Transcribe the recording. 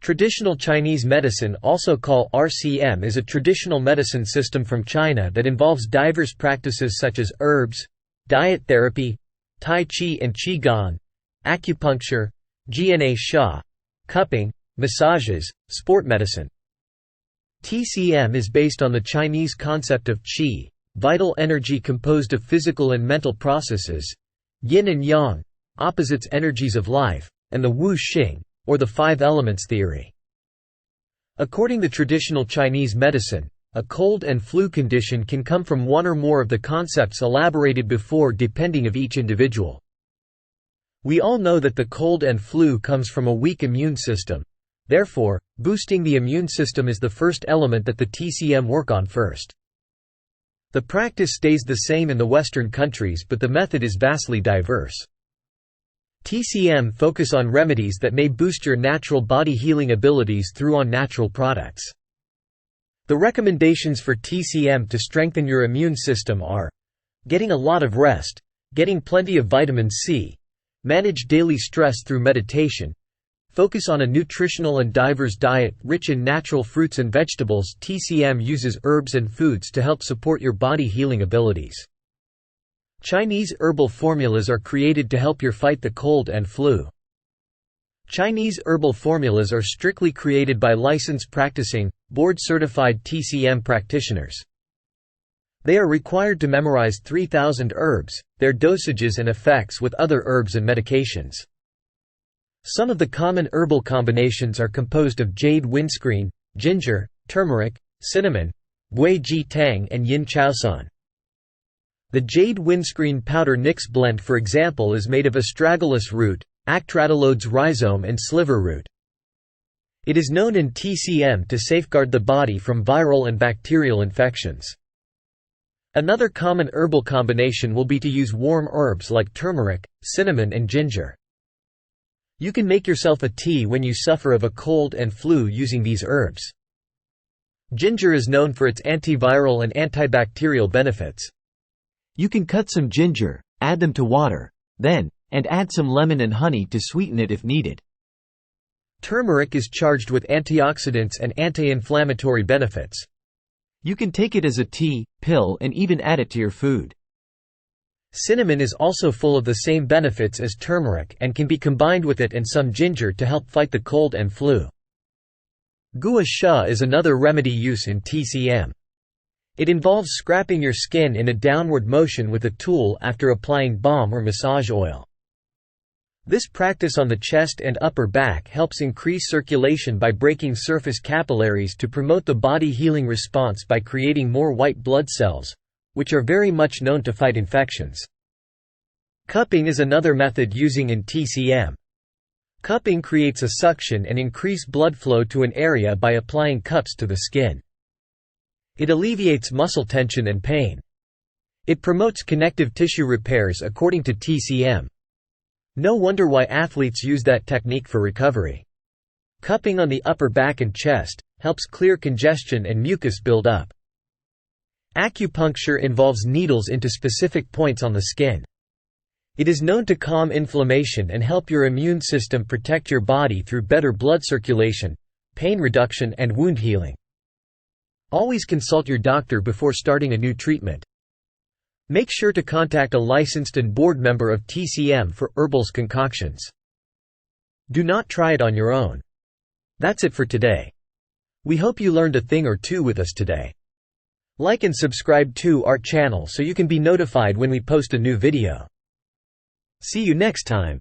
Traditional Chinese medicine, also called RCM, is a traditional medicine system from China that involves diverse practices such as herbs, diet therapy, Tai Chi and Qigong, acupuncture, Gna Sha, cupping, massages, sport medicine. TCM is based on the Chinese concept of qi, vital energy composed of physical and mental processes, yin and yang, opposites energies of life, and the wu xing, or the five elements theory. According to traditional Chinese medicine, a cold and flu condition can come from one or more of the concepts elaborated before depending of each individual. We all know that the cold and flu comes from a weak immune system. Therefore, boosting the immune system is the first element that the TCM work on first. The practice stays the same in the Western countries, but the method is vastly diverse. TCM focus on remedies that may boost your natural body healing abilities through natural products. The recommendations for TCM to strengthen your immune system are: getting a lot of rest, getting plenty of vitamin C, manage daily stress through meditation, focus on a nutritional and diverse diet rich in natural fruits and vegetables. TCM uses herbs and foods to help support your body healing abilities. Chinese herbal formulas are created to help you fight the cold and flu. Chinese herbal formulas are strictly created by licensed practicing, board-certified TCM practitioners. They are required to memorize 3,000 herbs, their dosages and effects with other herbs and medications. Some of the common herbal combinations are composed of jade windscreen, ginger, turmeric, cinnamon, gui ji tang and yin chaosan. The jade windscreen powder nix blend, for example, is made of astragalus root, actratalodes rhizome and sliver root. It is known in TCM to safeguard the body from viral and bacterial infections. Another common herbal combination will be to use warm herbs like turmeric, cinnamon and ginger. You can make yourself a tea when you suffer of a cold and flu using these herbs. Ginger is known for its antiviral and antibacterial benefits. You can cut some ginger, add them to water, and add some lemon and honey to sweeten it if needed. Turmeric is charged with antioxidants and anti-inflammatory benefits. You can take it as a tea, pill and even add it to your food. Cinnamon is also full of the same benefits as turmeric and can be combined with it and some ginger to help fight the cold and flu. Gua Sha is another remedy use in TCM. It involves scraping your skin in a downward motion with a tool after applying balm or massage oil. This practice on the chest and upper back helps increase circulation by breaking surface capillaries to promote the body healing response by creating more white blood cells, which are very much known to fight infections. Cupping is another method using in TCM. Cupping creates a suction and increase blood flow to an area by applying cups to the skin. It alleviates muscle tension and pain. It promotes connective tissue repairs according to TCM. No wonder why athletes use that technique for recovery. Cupping on the upper back and chest helps clear congestion and mucus build up. Acupuncture involves needles into specific points on the skin. It is known to calm inflammation and help your immune system protect your body through better blood circulation, pain reduction and wound healing. Always consult your doctor before starting a new treatment. Make sure to contact a licensed and board member of TCM for herbals concoctions. Do not try it on your own. That's it for today. We hope you learned a thing or two with us today. Like and subscribe to our channel so you can be notified when we post a new video. See you next time.